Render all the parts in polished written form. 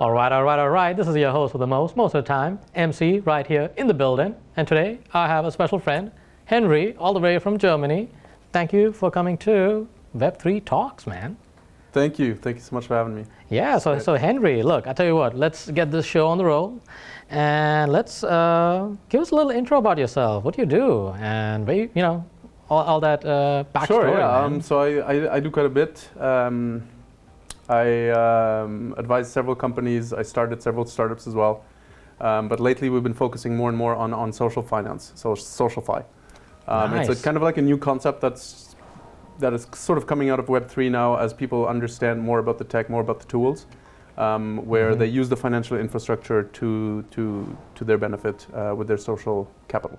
All right. This is your host for the most of the time, MC, right here in the building. And today I have a special friend, Henri, all the way from Germany. Thank you for coming to Web3 Talks, man. Thank you. Thank you so much for having me. Yeah, so Henri, look, I tell you what, let's get this show on the roll. And let's give us a little intro about yourself. What do you do? And all that backstory. Sure, yeah. So I do quite a bit. I advise several companies. I started several startups as well. But lately we've been focusing more and more on social finance, so SocialFi. Nice. It's kind of like a new concept that is sort of coming out of Web3 now as people understand more about the tech, more about the tools, where they use the financial infrastructure to their benefit with their social capital.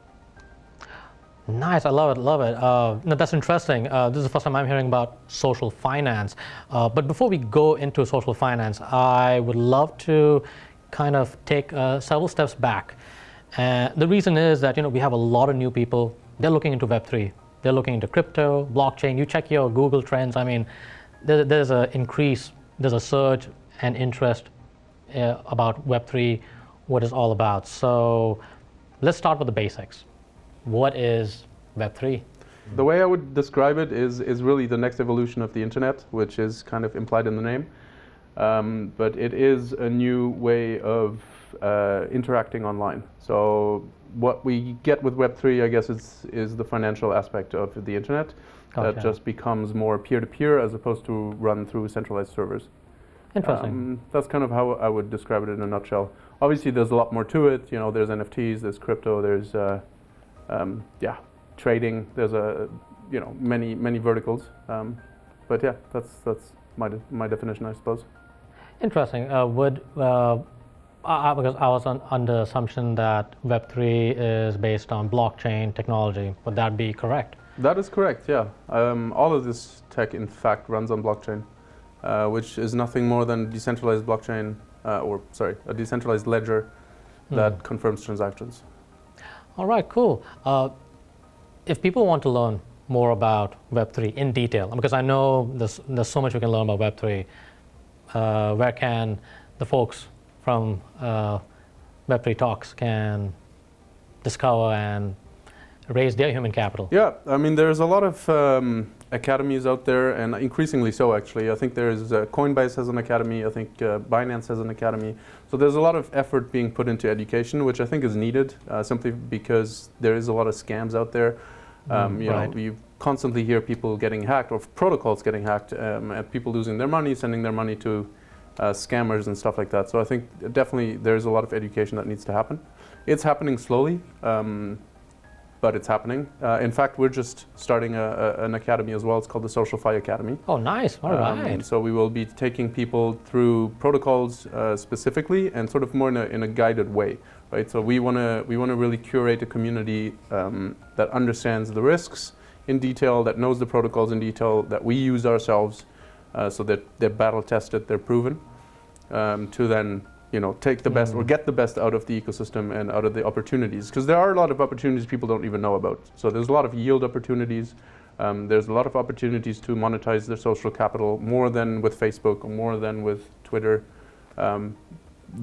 Nice, I love it. No, that's interesting. This is the first time I'm hearing about social finance. But before we go into social finance, I would love to kind of take several steps back. The reason is that we have a lot of new people. They're looking into Web3. They're looking into crypto, blockchain. You check your Google Trends. I mean, there's an increase, there's a surge and interest about Web3, what it's all about. So let's start with the basics. What is Web3? The way I would describe it is really the next evolution of the internet, which is kind of implied in the name. But it is a new way of interacting online. So what we get with Web3, I guess, is the financial aspect of the internet. Gotcha. That just becomes more peer-to-peer as opposed to run through centralized servers. Interesting. That's kind of how I would describe it in a nutshell. Obviously, there's a lot more to it. There's NFTs, there's crypto, there's trading. There's many verticals. But yeah, that's my definition, I suppose. Interesting. Because I was under the assumption that Web3 is based on blockchain technology. Would that be correct? That is correct, yeah. All of this tech, in fact, runs on blockchain, which is nothing more than decentralized blockchain, a decentralized ledger that confirms transactions. All right, cool. If people want to learn more about Web3 in detail, because I know there's so much we can learn about Web3, where can the folks from Web3 Talks can discover and raise their human capital? Yeah, I mean, there's a lot of academies out there, and increasingly so, actually. I think there's Coinbase has an academy. I think Binance has an academy. So there's a lot of effort being put into education, which I think is needed, simply because there is a lot of scams out there. You constantly hear people getting hacked, or protocols getting hacked, and people losing their money, sending their money to scammers and stuff like that. So I think definitely there's a lot of education that needs to happen. It's happening slowly, but it's happening. In fact, we're just starting an academy as well. It's called the SocialFi Academy. Oh, nice. All right. So we will be taking people through protocols specifically, and sort of more in a guided way, right? So we want to really curate a community that understands the risks in detail, that knows the protocols in detail, that we use ourselves, so that they're battle tested, they're proven, to then take the best or get the best out of the ecosystem and out of the opportunities. Because there are a lot of opportunities people don't even know about. So there's a lot of yield opportunities. There's a lot of opportunities to monetize their social capital, more than with Facebook or more than with Twitter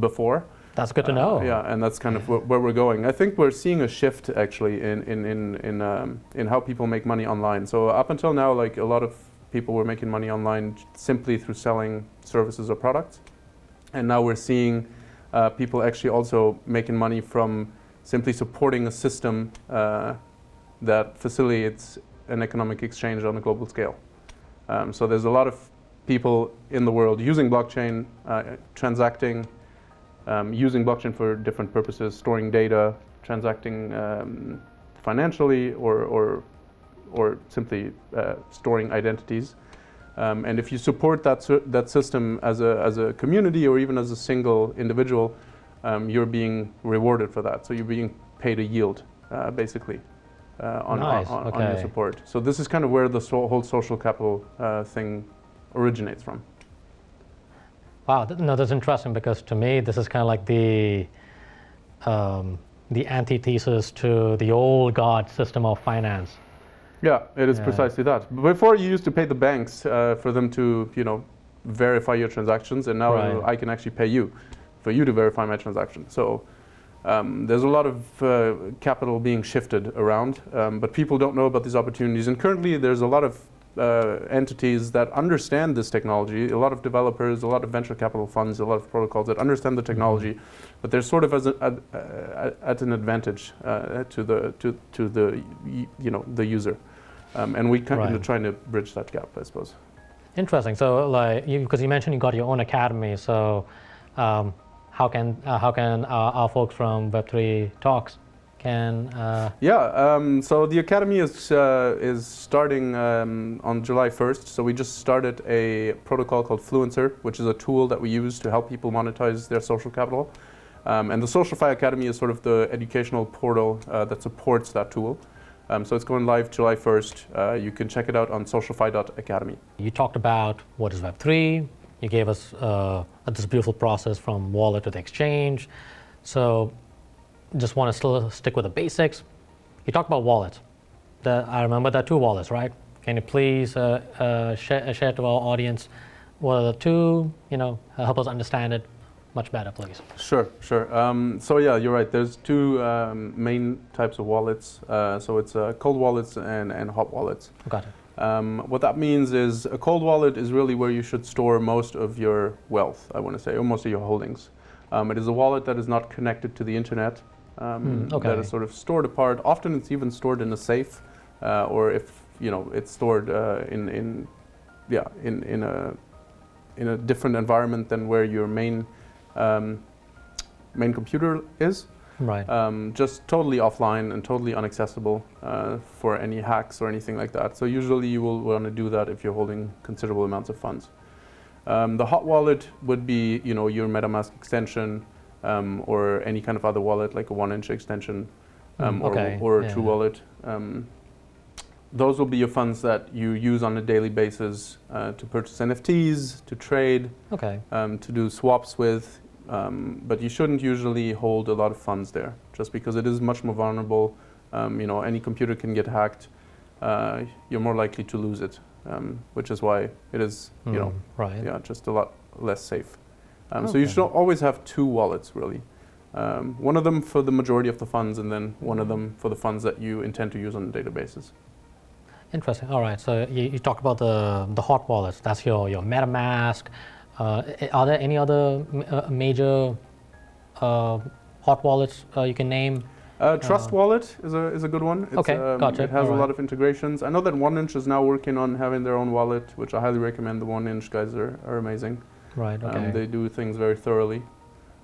before. That's good to know. Yeah, and that's kind of where we're going. I think we're seeing a shift actually in how people make money online. So up until now, like, a lot of people were making money online simply through selling services or products. And now we're seeing people actually also making money from simply supporting a system that facilitates an economic exchange on a global scale. So there's a lot of people in the world using blockchain, transacting, using blockchain for different purposes, storing data, transacting financially, or simply storing identities. And if you support that system as a community or even as a single individual, you're being rewarded for that. So you're being paid a yield, basically, on your support. So this is kind of where the whole social capital thing originates from. Wow, that's interesting, because to me this is kind of like the antithesis to the old God system of finance. Yeah, it is precisely that. Before, you used to pay the banks for them to, verify your transactions, and now I can actually pay you for you to verify my transaction. So there's a lot of capital being shifted around, but people don't know about these opportunities. And currently there's a lot of entities that understand this technology, a lot of developers, a lot of venture capital funds, a lot of protocols that understand the technology, but they're sort of at an advantage to the the user, and we kind of trying to bridge that gap, I suppose. Interesting. So, like, because you mentioned you got your own academy, so how can our folks from Web3 Talks can? So the academy is starting on July 1st. So we just started a protocol called Fluencer, which is a tool that we use to help people monetize their social capital. And the SocialFi Academy is sort of the educational portal that supports that tool. So it's going live July 1st. You can check it out on socialfi.academy. You talked about what is Web3. You gave us this beautiful process from wallet to the exchange. So just want to still stick with the basics. You talked about wallets. I remember there are two wallets, right? Can you please share to our audience what are the two, help us understand it much better, please. Sure. So yeah, you're right. There's two main types of wallets. So it's cold wallets and hot wallets. Got it. What that means is a cold wallet is really where you should store most of your wealth, I want to say, or most of your holdings. It is a wallet that is not connected to the internet, that is sort of stored apart. Often it's even stored in a safe, or if it's stored in a different environment than where your main computer is. Right. Just totally offline and totally inaccessible for any hacks or anything like that. So usually you will want to do that if you're holding considerable amounts of funds. The hot wallet would be, your MetaMask extension, or any kind of other wallet like a 1inch extension, or a True Wallet. Those will be your funds that you use on a daily basis to purchase NFTs, to trade, to do swaps with. But you shouldn't usually hold a lot of funds there, just because it is much more vulnerable. Any computer can get hacked. You're more likely to lose it, which is why it is, just a lot less safe. So you should always have two wallets, really. One of them for the majority of the funds, and then one of them for the funds that you intend to use on a daily basis. Interesting. All right. So you talked about the hot wallets. That's your MetaMask. Are there any other major hot wallets you can name? Trust Wallet is a good one. It's, gotcha. It has a lot of integrations. I know that 1inch is now working on having their own wallet, which I highly recommend. The 1inch guys are amazing. Right. Okay. They do things very thoroughly.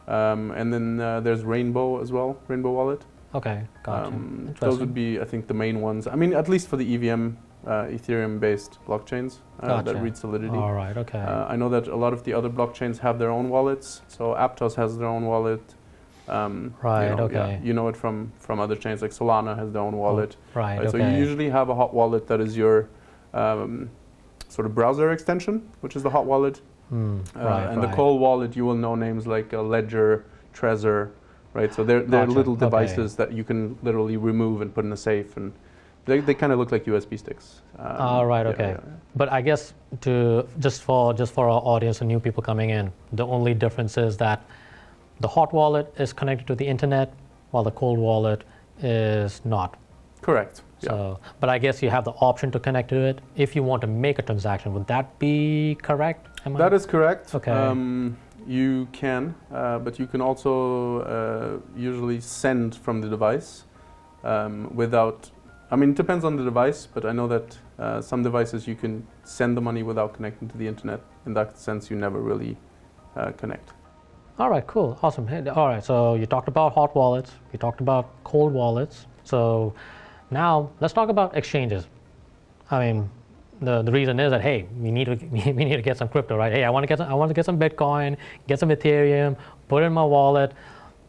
And then there's Rainbow as well, Rainbow Wallet. Okay, gotcha. Those would be, I think, the main ones. I mean, at least for the EVM, Ethereum-based blockchains that read Solidity. All right, okay. I know that a lot of the other blockchains have their own wallets. So Aptos has their own wallet. Okay. You know it from other chains, like Solana has their own wallet. Right, okay. So you usually have a hot wallet that is your sort of browser extension, which is the hot wallet. The cold wallet, you will know names like Ledger, Trezor, right? So they're little devices that you can literally remove and put in a safe, and they kind of look like USB sticks. But I guess just for our audience and new people coming in, the only difference is that the hot wallet is connected to the internet, while the cold wallet is not. Correct. So, but I guess you have the option to connect to it if you want to make a transaction. Would that be correct? That is correct. Okay. You can, but you can also usually send from the device without. I mean, it depends on the device, but I know that some devices you can send the money without connecting to the internet. In that sense, you never really connect. All right, cool, awesome. All right, so you talked about hot wallets, you talked about cold wallets. So now let's talk about exchanges. I mean, the reason is that, hey, we need to get some crypto, right? Hey, I want to get some Bitcoin, get some Ethereum, put it in my wallet.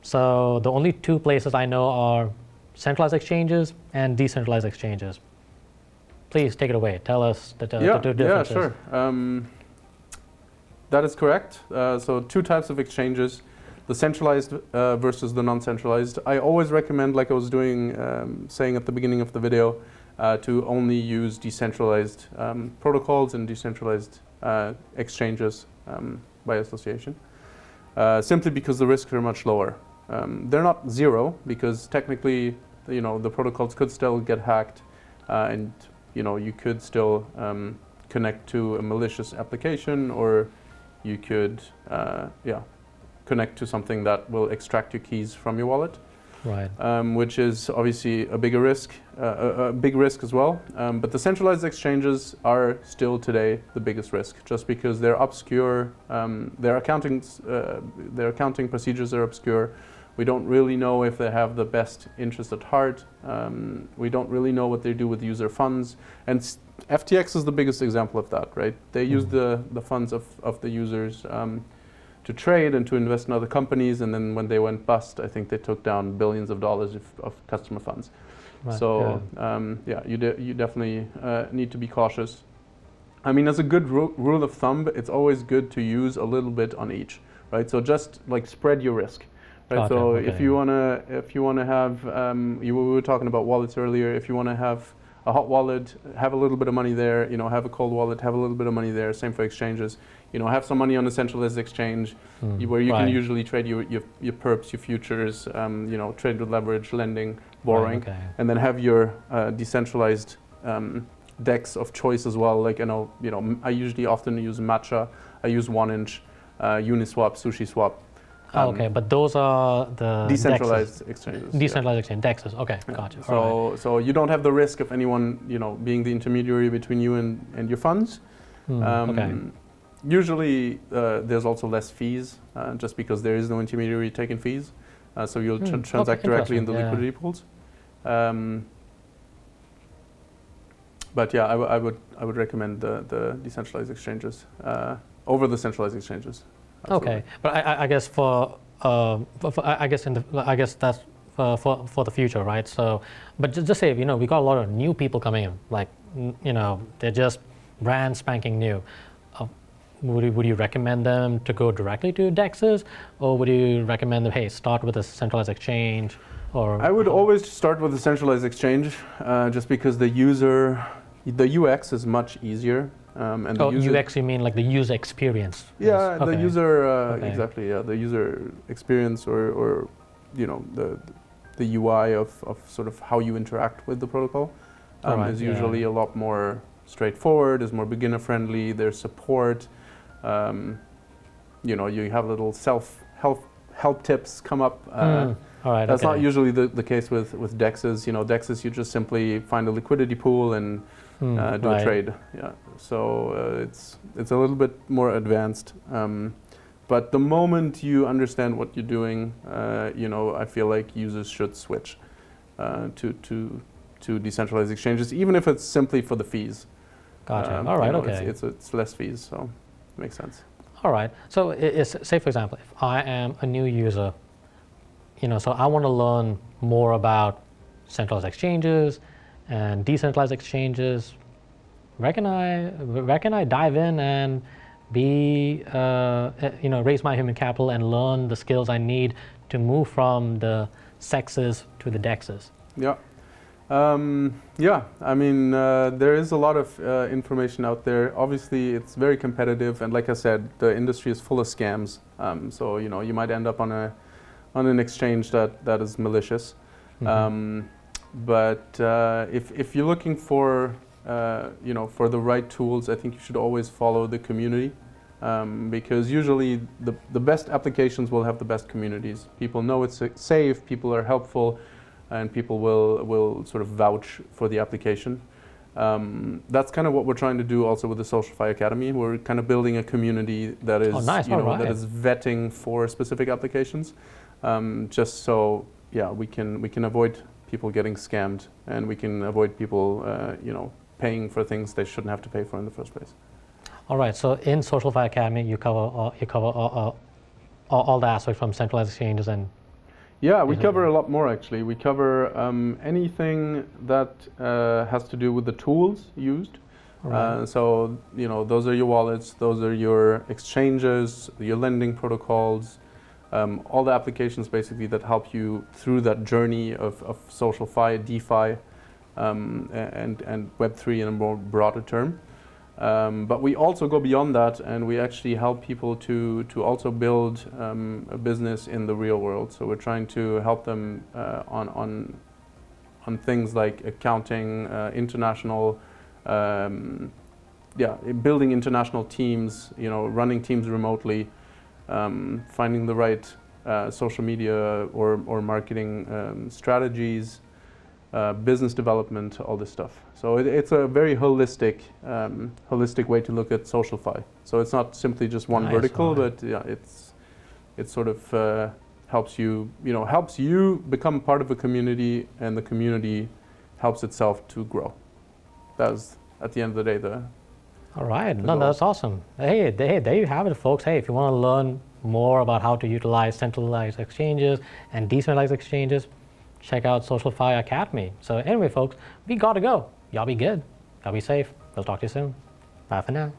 So the only two places I know are centralized exchanges and decentralized exchanges. Please take it away. Tell us the two differences. Yeah, sure. That is correct. So two types of exchanges, the centralized versus the non-centralized. I always recommend, like I was saying at the beginning of the video, to only use decentralized protocols and decentralized exchanges by association, simply because the risks are much lower. They're not zero, because technically, the protocols could still get hacked, and you could still connect to a malicious application, or you could connect to something that will extract your keys from your wallet. Right. Which is obviously a bigger risk, a big risk as well. But the centralized exchanges are still today the biggest risk, just because they're obscure. Their accounting procedures are obscure. We don't really know if they have the best interest at heart. We don't really know what they do with user funds. And FTX is the biggest example of that, right? They use the funds of the users to trade and to invest in other companies, and then when they went bust, I think they took down billions of dollars of customer funds. Right. So you definitely need to be cautious. I mean, as a good rule of thumb, it's always good to use a little bit on each, right? So just like spread your risk, right? So if you wanna have, we were talking about wallets earlier. If you wanna have a hot wallet, have a little bit of money there. Have a cold wallet, have a little bit of money there. Same for exchanges. Have some money on a centralized exchange where you can usually trade your perps, your futures, trade with leverage, lending, borrowing, and then have your decentralized DEX of choice as well. Like I usually often use Matcha, I use 1inch, Uniswap, SushiSwap. But those are the decentralized exchanges. Decentralized exchange, DEXs. Okay, gotcha. So you don't have the risk of anyone being the intermediary between you and your funds. Usually there's also less fees, just because there is no intermediary taking fees. So you'll transact directly in the liquidity pools. But yeah, I would recommend the decentralized exchanges over the centralized exchanges. Absolutely. Okay, but I guess I guess that's for the future, right? So, but just say we got a lot of new people coming in, like they're just brand spanking new. Would you recommend them to go directly to DEXs, or would you recommend them, hey, start with a centralized exchange? Or I would always start with a centralized exchange, just because the UX is much easier. And the UX, you mean like the user experience? Yeah, the user exactly. Yeah, the user experience, or the UI of sort of how you interact with the protocol is usually a lot more straightforward. Is more beginner friendly. There's support. You have little help tips come up. That's not usually the case with DEXs. DEXs, you just simply find a liquidity pool and do a trade. Yeah. So it's a little bit more advanced. But the moment you understand what you're doing, I feel like users should switch to decentralized exchanges, even if it's simply for the fees. Gotcha. All right. It's less fees, so it makes sense. All right. So say for example, if I am a new user, so I want to learn more about centralized exchanges and decentralized exchanges. Where can I dive in and raise my human capital and learn the skills I need to move from the SEXs to the DEXs? Yeah. I mean, there is a lot of information out there. Obviously, it's very competitive, and like I said, the industry is full of scams. So you might end up on an exchange that is malicious. But if you're looking for for the right tools, I think you should always follow the community, because usually the best applications will have the best communities. People know it's safe, people are helpful, and people will sort of vouch for the application. That's kind of what we're trying to do also with the SocialFi Academy. We're kind of building a community that is that is vetting for specific applications, just so we can avoid people getting scammed, and we can avoid people paying for things they shouldn't have to pay for in the first place. All right. So in SocialFi Academy, you cover all the aspects from centralized exchanges and. Yeah, we cover a lot more actually. We cover anything that has to do with the tools used. Right. So those are your wallets, those are your exchanges, your lending protocols, all the applications basically that help you through that journey of SocialFi, DeFi. and Web3 in a more broader term. But we also go beyond that, and we actually help people to also build a business in the real world. So we're trying to help them on things like accounting, international, building international teams, running teams remotely, finding the right social media or marketing strategies, business development, all this stuff. So it's a very holistic way to look at SocialFi. So it's not simply just one vertical, but it sort of helps you become part of a community, and the community helps itself to grow. That's at the end of the day All right, no, that's awesome. Hey, there you have it, folks. Hey, if you want to learn more about how to utilize centralized exchanges and decentralized exchanges, check out SocialFi Academy. So anyway, folks, we gotta go. Y'all be good. Y'all be safe. We'll talk to you soon. Bye for now.